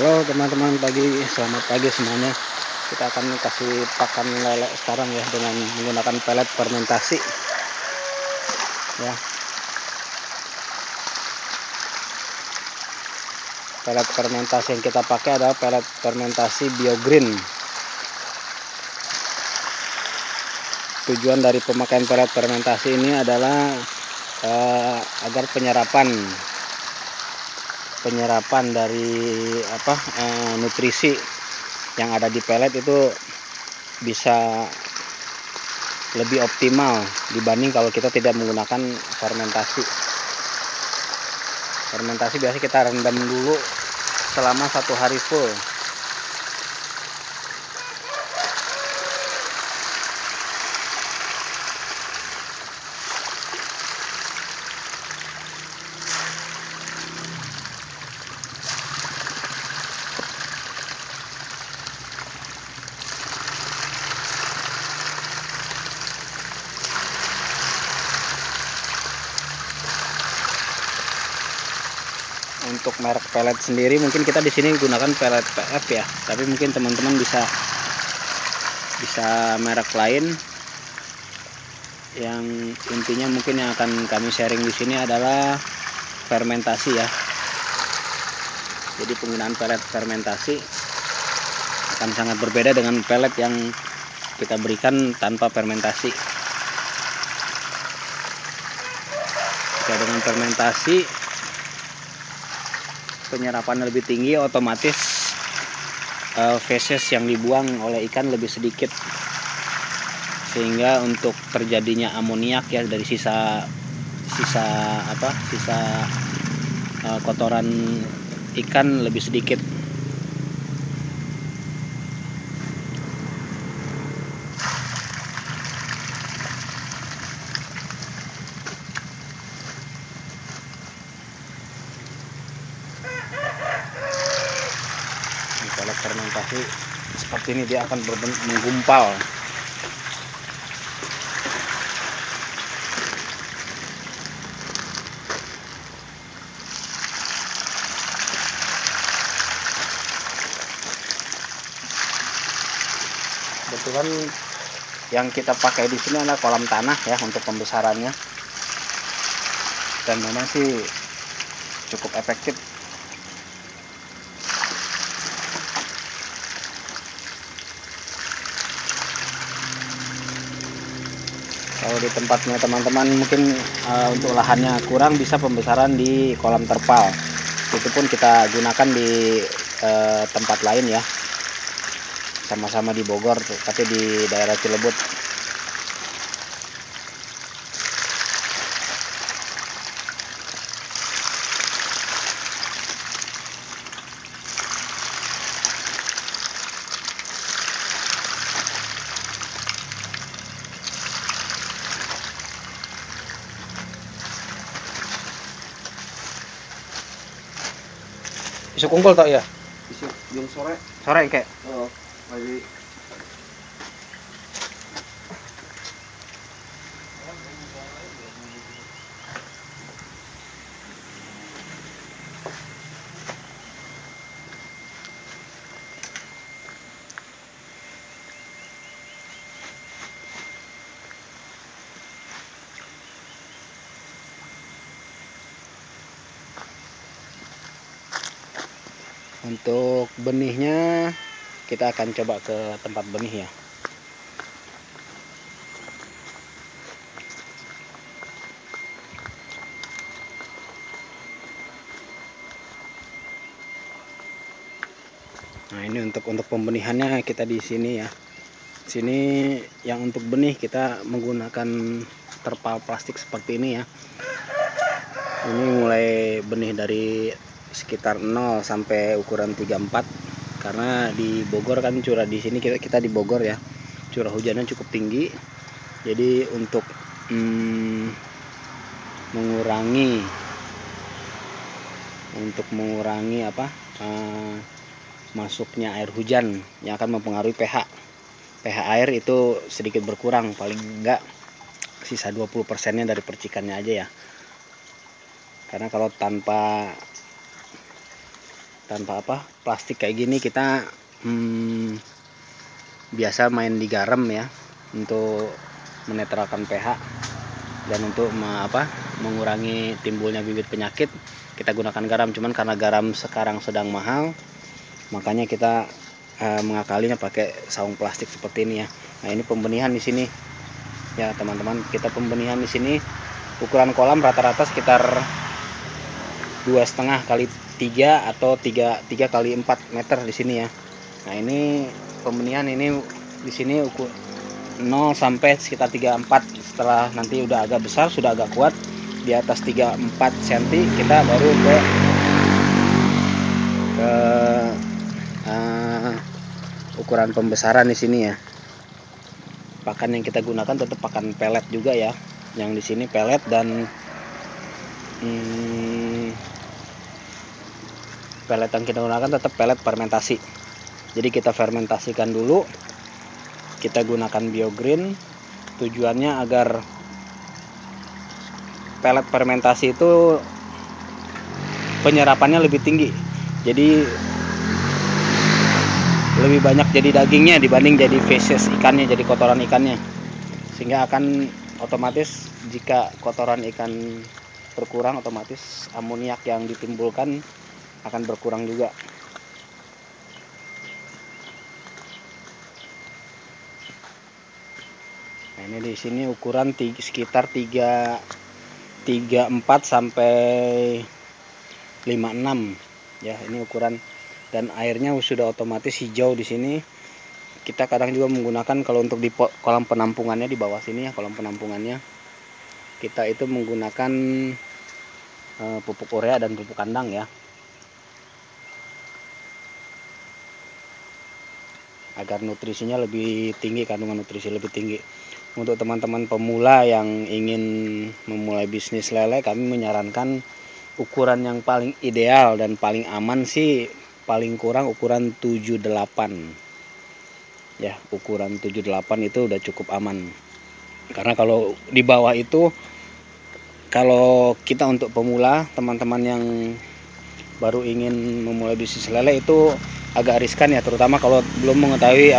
Halo teman-teman, selamat pagi semuanya. Kita akan kasih pakan lele sekarang ya dengan menggunakan pelet fermentasi ya. Pelet fermentasi yang kita pakai adalah pelet fermentasi BioGreen. Tujuan dari pemakaian pelet fermentasi ini adalah agar penyerapan dari nutrisi yang ada di pelet itu bisa lebih optimal dibanding kalau kita tidak menggunakan fermentasi. Fermentasi biasa kita rendam dulu selama 1 hari full. Untuk merek pelet sendiri mungkin kita di sini gunakan pelet PF ya, tapi mungkin teman-teman bisa merek lain. Yang intinya mungkin yang akan kami sharing di sini adalah fermentasi ya. Jadi penggunaan pelet fermentasi akan sangat berbeda dengan pelet yang kita berikan tanpa fermentasi. Jika dengan fermentasi penyerapan lebih tinggi, otomatis feses yang dibuang oleh ikan lebih sedikit, sehingga untuk terjadinya amoniak ya dari sisa kotoran ikan lebih sedikit. Kalau fermentasi seperti ini dia akan menggumpal. Kebetulan yang kita pakai di sini adalah kolam tanah ya untuk pembesarannya, dan memang sih cukup efektif. Kalau di tempatnya teman-teman mungkin untuk lahannya kurang, bisa pembesaran di kolam terpal. Itu pun kita gunakan di tempat lain ya, sama-sama di Bogor tapi di daerah Cilebut. Isuk unggul tok ya? Isuk jam sore. Sore kayak. Oh, lagi. Untuk benihnya kita akan coba ke tempat benih ya. Nah, ini untuk pembenihannya kita di sini ya. Sini yang untuk benih kita menggunakan terpal plastik seperti ini ya. Ini mulai benih dari sekitar 0 sampai ukuran 34, karena di Bogor kan curah di sini kita di Bogor ya, curah hujannya cukup tinggi. Jadi untuk mengurangi masuknya air hujan yang akan mempengaruhi pH air itu sedikit berkurang, paling enggak sisa 20%-nya dari percikannya aja ya. Karena kalau tanpa tanpa plastik kayak gini kita biasa main di garam ya, untuk menetralkan pH dan untuk mengurangi timbulnya bibit penyakit kita gunakan garam. Cuman karena garam sekarang sedang mahal, makanya kita mengakalinya pakai saung plastik seperti ini ya. Nah, ini pembenihan di sini ya teman-teman. Kita pembenihan di sini ukuran kolam rata-rata sekitar 2,5 kali 3 atau 3 kali 4 meter di sini ya. Nah, ini pembenihan ini di sini ukur 0 sampai sekitar 34. Setelah nanti udah agak besar, sudah agak kuat di atas 34 cm, kita baru ke ukuran pembesaran di sini ya. Pakan yang kita gunakan tetap pakan pelet juga ya. Yang di sini pelet dan pelet yang kita gunakan tetap pelet fermentasi. Jadi kita fermentasikan dulu. Kita gunakan biogreen. Tujuannya agar pelet fermentasi itu penyerapannya lebih tinggi. Jadi lebih banyak jadi dagingnya dibanding jadi feces ikannya, jadi kotoran ikannya. Sehingga akan otomatis jika kotoran ikan berkurang, otomatis amoniak yang ditimbulkan akan berkurang juga. Nah, ini di sini ukuran sekitar 34 sampai 56 ya, ini ukuran. Dan airnya sudah otomatis hijau di sini. Kita kadang juga menggunakan kalau untuk di kolam penampungannya di bawah sini ya, kolam penampungannya kita itu menggunakan pupuk urea dan pupuk kandang ya, agar nutrisinya lebih tinggi, kandungan nutrisi lebih tinggi. Untuk teman-teman pemula yang ingin memulai bisnis lele, kami menyarankan ukuran yang paling ideal dan paling aman sih paling kurang ukuran 78 ya. Ukuran 78 itu udah cukup aman, karena kalau di bawah itu, kalau kita untuk pemula, teman-teman yang baru ingin memulai bisnis lele itu agak riskan ya, terutama kalau belum mengetahui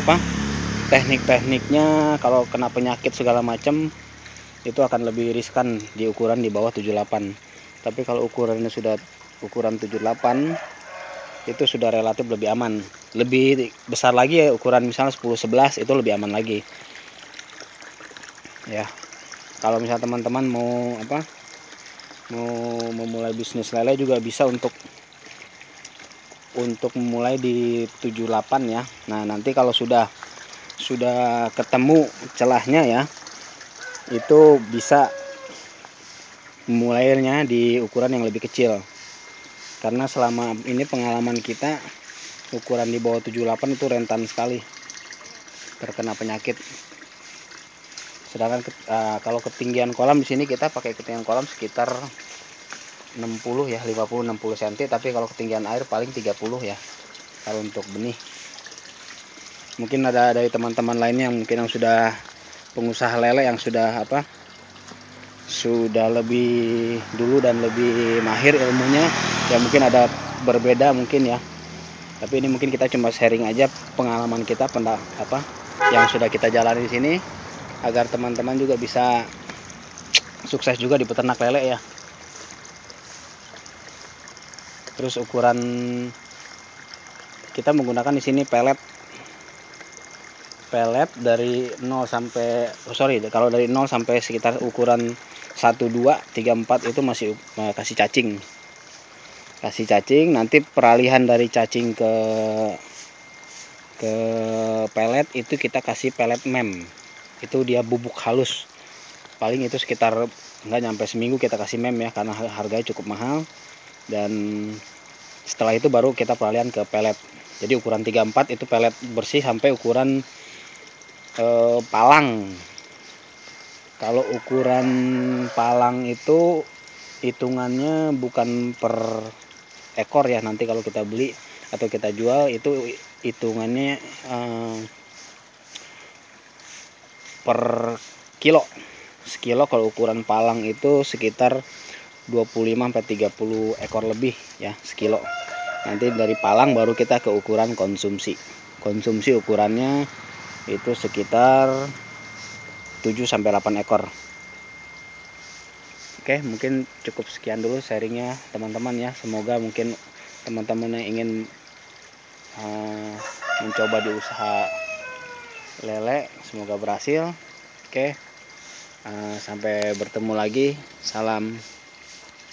teknik-tekniknya. Kalau kena penyakit segala macam itu akan lebih riskan di ukuran di bawah 78. Tapi kalau ukurannya sudah ukuran 78 itu sudah relatif lebih aman. Lebih besar lagi ya, ukuran misalnya 10-11 itu lebih aman lagi ya. Kalau misalnya teman-teman mau memulai bisnis lele juga bisa untuk memulai di 78 ya. Nah, nanti kalau sudah ketemu celahnya ya, itu bisa mulainya di ukuran yang lebih kecil. Karena selama ini pengalaman kita, ukuran di bawah 78 itu rentan sekali terkena penyakit. Sedangkan kalau ketinggian kolam di sini kita pakai ketinggian kolam sekitar 60 ya, 50-60 cm, tapi kalau ketinggian air paling 30 ya kalau untuk benih. Mungkin ada dari teman-teman lainnya yang mungkin yang sudah pengusaha lele yang sudah lebih dulu dan lebih mahir ilmunya ya, mungkin ada berbeda mungkin ya. Tapi ini mungkin kita cuma sharing aja pengalaman kita yang sudah kita jalani di sini, agar teman-teman juga bisa sukses juga di peternak lele ya. Terus ukuran kita menggunakan di sini pelet dari 0 sampai kalau dari 0 sampai sekitar ukuran 1, 2, 3, 4 itu masih kasih cacing. Nanti peralihan dari cacing ke pelet itu kita kasih pelet mem. Itu dia bubuk halus. Paling itu sekitar nggak nyampe seminggu kita kasih mem ya, karena harganya cukup mahal. Dan setelah itu baru kita peralihan ke pelet. Jadi ukuran 34 itu pelet bersih sampai ukuran palang. Kalau ukuran palang itu hitungannya bukan per ekor ya, nanti kalau kita beli atau kita jual itu hitungannya per kilo. Sekilo kalau ukuran palang itu sekitar 25-30 ekor lebih ya sekilo. Nanti dari palang baru kita ke ukuran konsumsi. Konsumsi ukurannya itu sekitar 7-8 ekor. Oke, mungkin cukup sekian dulu sharingnya teman-teman ya. Semoga mungkin teman-teman yang ingin mencoba di usaha lele semoga berhasil. Oke, sampai bertemu lagi. Salam